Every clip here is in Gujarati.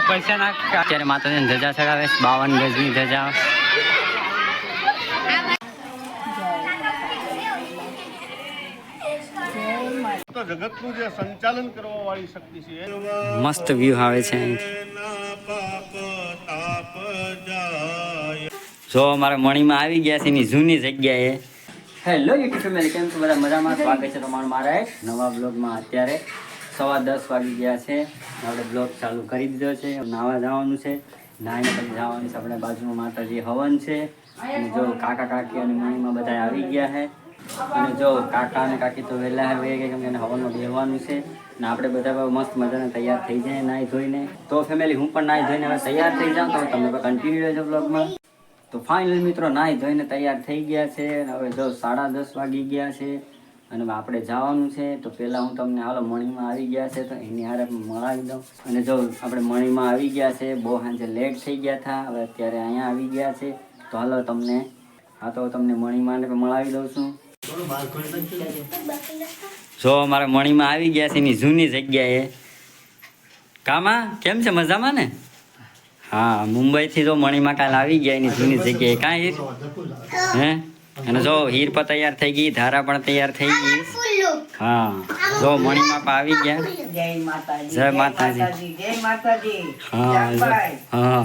પૈસા ના અત્યારે માતાજીને ધજા ચડાવે 52 ગજની ધજા. જગતનું જે સંચાલન કરવા વાળી શક્તિ છે. મસ્ત વ્યૂ આવે છે જો અમારા મણીમાં આવી ગયા છે એની જૂની જગ્યાએ. હેલો યુટ્યુબ ફેમિલી, કેમ છો બધા? મજામાં. સ્વાગત છે તમારું મારા એક નવા બ્લોગમાં. અત્યારે 10:15 વાગી ગયા છે. આપણે બ્લોગ ચાલુ કરી દીધો છે. નાવા જવાનું છે, નાહીને પછી જવાનું છે આપણે બાજુમાં માતાજી હવન છે. અને જો કાકા કાકી અને મણીમાં બધા આવી ગયા છે. અને જો કાકા અને કાકી તો વહેલા વહી ગયા કેમ કે હવનમાં બેહવાનું છે. ને આપણે બધા મસ્ત મજાને તૈયાર થઈ જાય નાહી ધોઈને. તો ફેમિલી હું પણ નાહી ધોઈને હવે તૈયાર થઈ જાઉં તો તમે કન્ટિન્યુ રહેજો બ્લોગમાં. તો ફાઇનલ મિત્રો નાહી ધોઈને તૈયાર થઈ ગયા છે. અને હવે જો 10:30 વાગી ગયા છે અને આપણે જવાનું છે. તો પહેલાં હું તમને હાલો મણીમાં આવી ગયા છે તો એની હારે મળાવી દઉં. અને જો આપણે મણીમાં આવી ગયા છે, બહુ સાંજે લેટ થઈ ગયા હતા, હવે અત્યારે અહીંયા આવી ગયા છે. તો હાલો તમને મણીમાં મળાવી દઉં છું. જો અમારા મણીમાં આવી ગયા છે એની જૂની જગ્યાએ. કામાં કેમ છે? મજામાં ને? હા, મુંબઈથી જો મણીમાં કાલ આવી ગયા એની જૂની જગ્યાએ. કાં હીર? હે? અને જો હીર પણ તૈયાર થઈ ગઈ, ધારા પણ તૈયાર થઈ ગઈ. હા, જો મણીમાં પણ આવી ગયા. જય માતાજી. હા હા.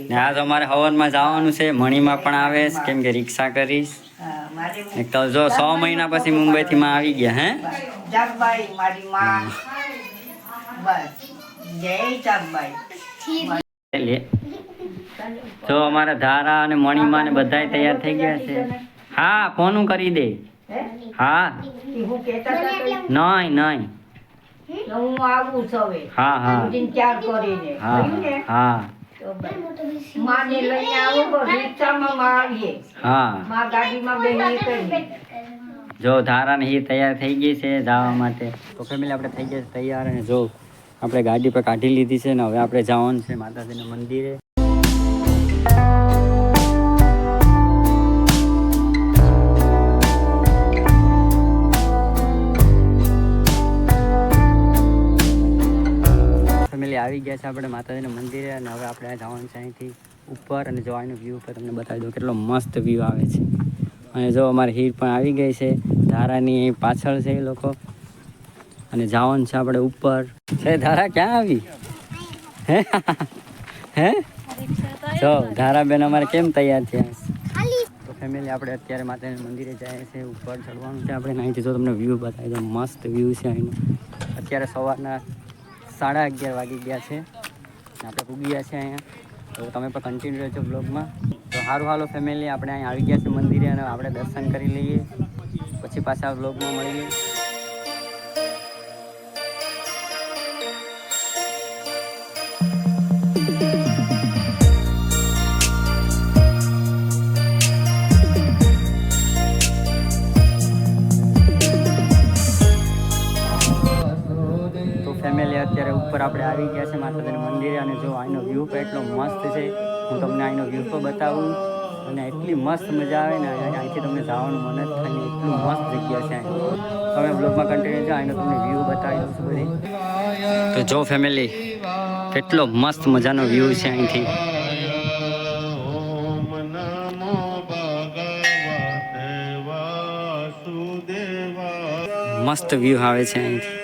ને આજ અમારે હવનમાં જવાનું છે. મણીમાં પણ આવે કેમ કે રિક્ષા કરીશ. એક તો જો 6 મહિના પછી મુંબઈથી માં આવી ગયા. હે જો અમારા ધારા અને મણીમાં ને બધા તૈયાર થઈ ગયા છે. હા, ફોન કરી દે. હા નહીં હા હા હા જો ધારા ને તૈયાર થઈ ગઈ છે જવા માટે. તો ફેમિલી આપણે થઈ ગયા છે તૈયાર. અને જો આપણે ગાડી પર કાઢી લીધી છે ને હવે આપણે જવાનું છે માતાજીના મંદિરે. ફેમિલી આવી ગયા છે આપણે માતાજીના મંદિરે. અને હવે આપણે જવાનું છે અહીંથી ઉપર. અને જો અહીંનો વ્યૂ ઉપર તમને બતાવી દઉં કેટલો મસ્ત વ્યૂ આવે છે. અને જો અમારી હીર પણ આવી ગઈ છે, ધારાની પાછળ છે એ લોકો. અને જવાનું છે આપણે ઉપર. છે ધારા ક્યાં આવી? હે હે જો ધારાબેન અમારે કેમ તૈયાર છે? તો ફેમિલી આપણે અત્યારે માતાજીના મંદિરે જાય છે, ઉપર ચડવાનું છે આપણે. અહીંથી જો તમને વ્યૂ બતાવી દઉં, મસ્ત વ્યૂ છે અહીંનો. અત્યારે સવારના 11:30 વાગી ગયા છે. આપણે પૂગી ગયા છે અહીંયા. તો તમે પણ કન્ટિન્યુ રહેજો બ્લોગમાં. તો સારું હાલો ફેમિલી, આપણે અહીંયા આવી ગયા છે મંદિરે અને આપણે દર્શન કરી લઈએ, પછી પાછા બ્લોગમાં મળીએ. ફેમિલી અત્યારે ઉપર આપણે આવી ગયા છે માતાજીના મંદિરે. અને જો અહીંનો વ્યૂ પણ એટલો મસ્ત છે, હું તમને અહીંનો વ્યૂ પણ બતાવું. અને એટલી મસ્ત મજા આવે ને અહીંથી તમને જવાનું મન જ થાય. એટલું મસ્ત જગ્યા છે અહીં. તમે બ્લોગમાં કન્ટિન્યુ છે, અહીંનો તમને વ્યૂ બતાવી દઉં છું બધી. તો જો ફેમિલી કેટલો મસ્ત મજાનો વ્યૂ છે અહીંથી. મસ્ત વ્યૂ આવે છે અહીંથી.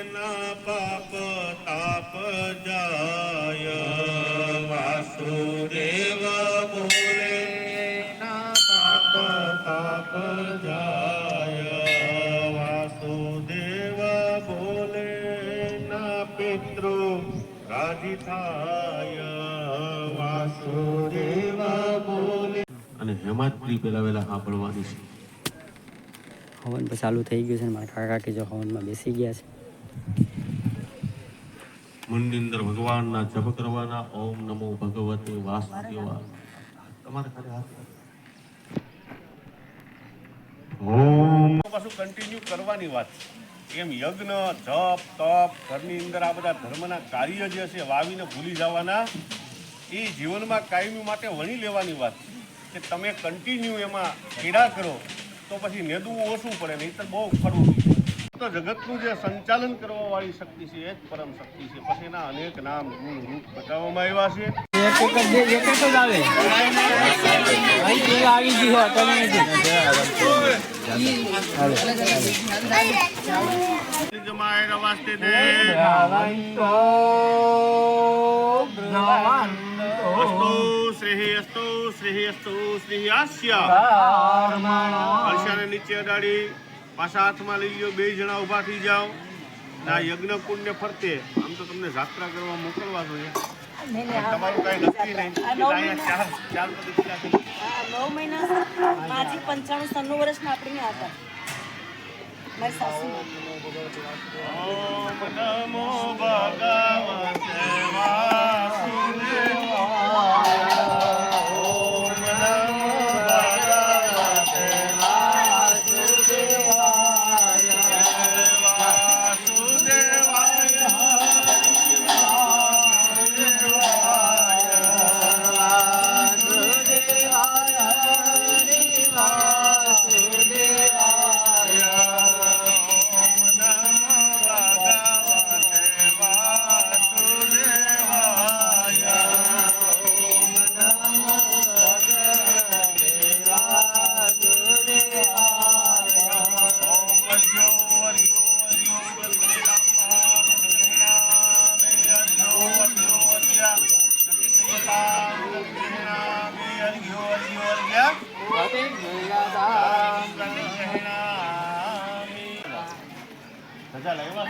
અને હેમાત્રી પેલા વેલા સાંભળવાની છે. હવન પણ ચાલુ થઈ ગયું છે ને મારા કાકા કે જો હવનમાં બેસી ગયા છે. મનની અંદર ભગવાનના જપ કરવાના. ઓમ નમો ભગવતે વાસુદેવાય. તમારે ઘરે હાથ ઓમ પાછું કન્ટિન્યુ કરવાની વાત. એમ યજ્ઞ, જપ, તપ, ઘરની અંદર આ બધા ધર્મના કાર્ય જે છે વાવીને ભૂલી જવાના. એ જીવનમાં કાયમી માટે વણી લેવાની વાત કે તમે કન્ટિન્યુ એમાં કેળા કરો તો પછી નેદવું ઓછું પડે, નહીં તો બહુ ફરવું. સમસ્ત જગતનું જે સંચાલન કરવા વાળી શક્તિ છે એ જ પરમ શક્તિ છે. પછી એના અનેક નામ ગુણ રૂપ બતાવવામાં આવ્યા છે. જમાય રવાસ્તે દે અસ્તુ શ્રેહી આસ્યા અર્શાને નીચે અડાડી પાછા હાથમાં લઈ લ્યો. 2 જણા ઊભા થઈ જાઓ. આ યજ્ઞ કુંડને ફરતે આમ તો તમને યાત્રા કરવા મોકલવા જોઈએ. તમારું કઈ નક્કી નહીં. અહીંયા ચાર પગથિયા છે. 9 મહિના માજી 95 96 વર્ષના આપણે ત્યાં હતા. મારી સાસુ ઓમ નમો ભગવતે વાસુદેવાય. ઓમ નમો ભગવતે ધજા લાવ્યા?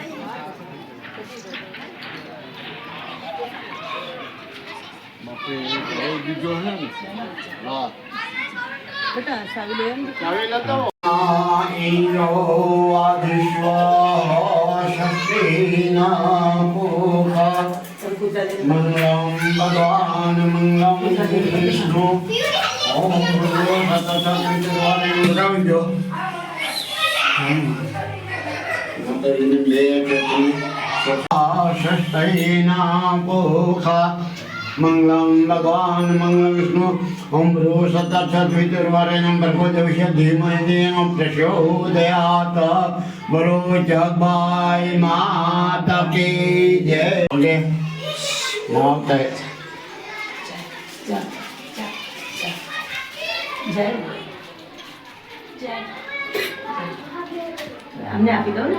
બેટા સાવી લે એમ ઇન્દ્રો વિશ્વ શક્તિના મંગલમ ભગવાન મંગલમ વિષ્ણુ ઓમ મંગલમ ભગવાન મંગલ વિષ્ણુ ઓમ ભ્રો સતર્ષદ્વિતુર્વરેણ્યં ભર્ગો દેવસ્ય ધીમહિ ધિયો પ્રચોદયાત. બોલો જગભાઈ માતા કી જય. ઓકે નમસ્તે. અમને આપી દો ને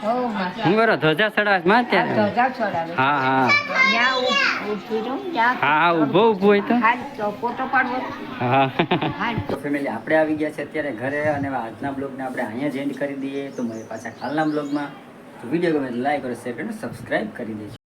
હું કરો ધ્વજા ચડાવશ માં અત્યારે હા હા હા ઊભો હોય તો હા ફેમિલી આપણે આવી ગયા છે અત્યારે ઘરે અને હવે આજના બ્લોગને આપણે અહીંયા જ એન્ડ કરી દઈએ તો મળીએ પાછા કાલના બ્લોગમાં. તો વિડીયો ગમે તો લાઈક કરો, શેર કરો, સબસ્ક્રાઈબ કરી દેજો.